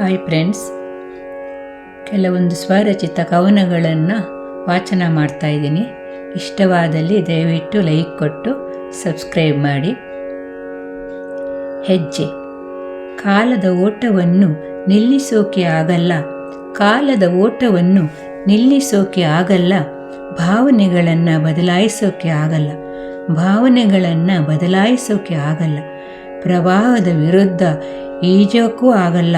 Hi friends, ಕೆಲವೊಂದು ಸ್ವರಚಿತ ಕವನಗಳನ್ನು ವಾಚನ ಮಾಡ್ತಾ ಇದ್ದೀನಿ. ಇಷ್ಟವಾದಲ್ಲಿ ದಯವಿಟ್ಟು ಲೈಕ್ ಕೊಟ್ಟು ಸಬ್ಸ್ಕ್ರೈಬ್ ಮಾಡಿ. ಹೆಜ್ಜೆ. ಕಾಲದ ಓಟವನ್ನು ನಿಲ್ಲಿಸೋಕೆ ಆಗಲ್ಲ, ಕಾಲದ ಓಟವನ್ನು ನಿಲ್ಲಿಸೋಕೆ ಆಗಲ್ಲ, ಭಾವನೆಗಳನ್ನು ಬದಲಾಯಿಸೋಕೆ ಆಗಲ್ಲ, ಭಾವನೆಗಳನ್ನು ಬದಲಾಯಿಸೋಕೆ ಆಗಲ್ಲ, ಪ್ರವಾಹದ ವಿರುದ್ಧ ಈಜೋಕ್ಕೂ ಆಗಲ್ಲ,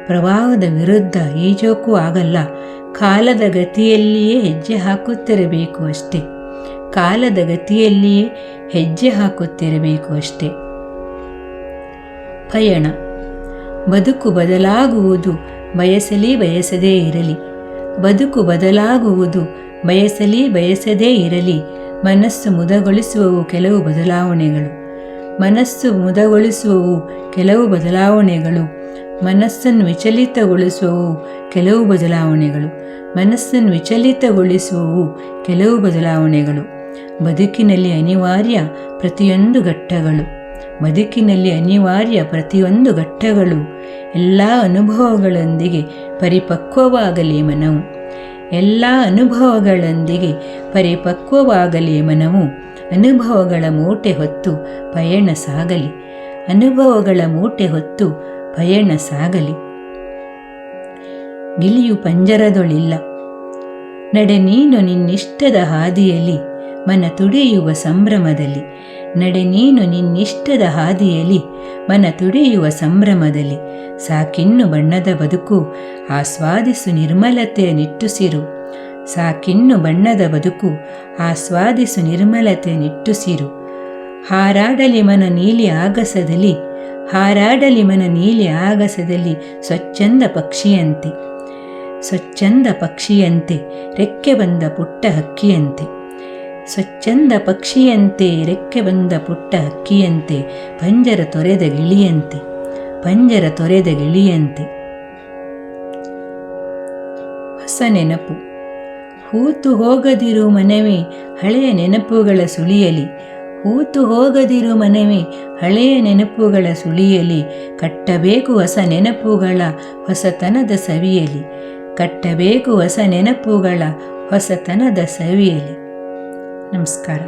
ಪ್ರವಾಹದ ವಿರುದ್ಧ ಈಜೋಕ್ಕೂ ಆಗಲ್ಲ, ಕಾಲದ ಗತಿಯಲ್ಲಿಯೇ ಹೆಜ್ಜೆ ಹಾಕುತ್ತಿರಬೇಕು ಅಷ್ಟೇ, ಕಾಲದ ಗತಿಯಲ್ಲಿಯೇ ಹೆಜ್ಜೆ ಹಾಕುತ್ತಿರಬೇಕು ಅಷ್ಟೇ. ಪಯಣ. ಬದುಕು ಬದಲಾಗುವುದು ಬಯಸಲಿ ಬಯಸದೇ ಇರಲಿ, ಬದುಕು ಬದಲಾಗುವುದು ಬಯಸಲಿ ಬಯಸದೇ ಇರಲಿ, ಮನಸ್ಸು ಮುದಗೊಳಿಸುವವು ಕೆಲವು ಬದಲಾವಣೆಗಳು, ಮನಸ್ಸು ಮುದಗೊಳಿಸುವವು ಕೆಲವು ಬದಲಾವಣೆಗಳು, ಮನಸ್ಸನ್ನು ವಿಚಲಿತಗೊಳಿಸುವವು ಕೆಲವು ಬದಲಾವಣೆಗಳು, ಮನಸ್ಸನ್ನು ವಿಚಲಿತಗೊಳಿಸುವವು ಕೆಲವು ಬದಲಾವಣೆಗಳು. ಬದುಕಿನಲ್ಲಿ ಅನಿವಾರ್ಯ ಪ್ರತಿಯೊಂದು ಘಟ್ಟಗಳು, ಬದುಕಿನಲ್ಲಿ ಅನಿವಾರ್ಯ ಪ್ರತಿಯೊಂದು ಘಟ್ಟಗಳು. ಎಲ್ಲ ಅನುಭವಗಳೊಂದಿಗೆ ಪರಿಪಕ್ವವಾಗಲಿ ಮನವು, ಎಲ್ಲ ಅನುಭವಗಳೊಂದಿಗೆ ಪರಿಪಕ್ವವಾಗಲಿ ಮನವು, ಅನುಭವಗಳ ಮೂಟೆ ಹೊತ್ತು ಪಯಣ ಸಾಗಲಿ, ಅನುಭವಗಳ ಮೂಟೆ ಹೊತ್ತು ಪಯಣ ಸಾಗಲಿ. ಗಿಳಿಯು ಪಂಜರದೊಳಿಲ್ಲ, ನಡೆ ನೀನು ನಿನ್ನಿಷ್ಟದ ಹಾದಿಯಲ್ಲಿ, ಮನ ತುಡಿಯುವ ಸಂಭ್ರಮದಲ್ಲಿ, ನಡೆ ನೀನು ನಿನ್ನಿಷ್ಟದ ಹಾದಿಯಲ್ಲಿ, ಮನ ತುಡಿಯುವ ಸಂಭ್ರಮದಲ್ಲಿ. ಸಾಕಿನ್ನು ಬಣ್ಣದ ಬದುಕು, ಆಸ್ವಾದಿಸು ನಿರ್ಮಲತೆಯ ನಿಟ್ಟುಸಿರು, ಸಾಕಿನ್ನು ಬಣ್ಣದ ಬದುಕು, ಆಸ್ವಾದಿಸು ನಿರ್ಮಲತೆಯ ನಿಟ್ಟುಸಿರು. ಹಾರಾಡಲಿ ಮನ ನೀಲಿ ಆಗಸದಲ್ಲಿ, ಹಾರಾಡಲಿ ಮನ ನೀಲಿ ಆಗಸದಲ್ಲಿ, ಸ್ವಚ್ಛಂದ ಪಕ್ಷಿಯಂತೆ, ಸ್ವಚ್ಛಂದ ಪಕ್ಷಿಯಂತೆ, ರೆಕ್ಕೆ ಬಂದ ಪುಟ್ಟ ಹಕ್ಕಿಯಂತೆ, ಸ್ವಚ್ಛಂದ ಪಕ್ಷಿಯಂತೆ, ರೆಕ್ಕೆ ಬಂದ ಪುಟ್ಟ ಹಕ್ಕಿಯಂತೆ, ಪಂಜರ ತೊರೆದ ಗಿಳಿಯಂತೆ, ಪಂಜರ ತೊರೆದ ಗಿಳಿಯಂತೆ. ಹೊಸ ನೆನಪು. ಹೂತು ಹೋಗದಿರು ಮನವೇ ಹಳೆಯ ನೆನಪುಗಳ ಸುಳಿಯಲಿ, ಹೂತು ಹೋಗದಿರು ಮನವೇ ಹಳೆಯ ನೆನಪುಗಳ ಸುಳಿಯಲಿ, ಕಟ್ಟಬೇಕು ಹೊಸ ನೆನಪುಗಳ ಹೊಸತನದ ಸವಿಯಲಿ, ಕಟ್ಟಬೇಕು ಹೊಸ ನೆನಪುಗಳ ಹೊಸತನದ ಸವಿಯಲಿ. ನಮಸ್ಕಾರ.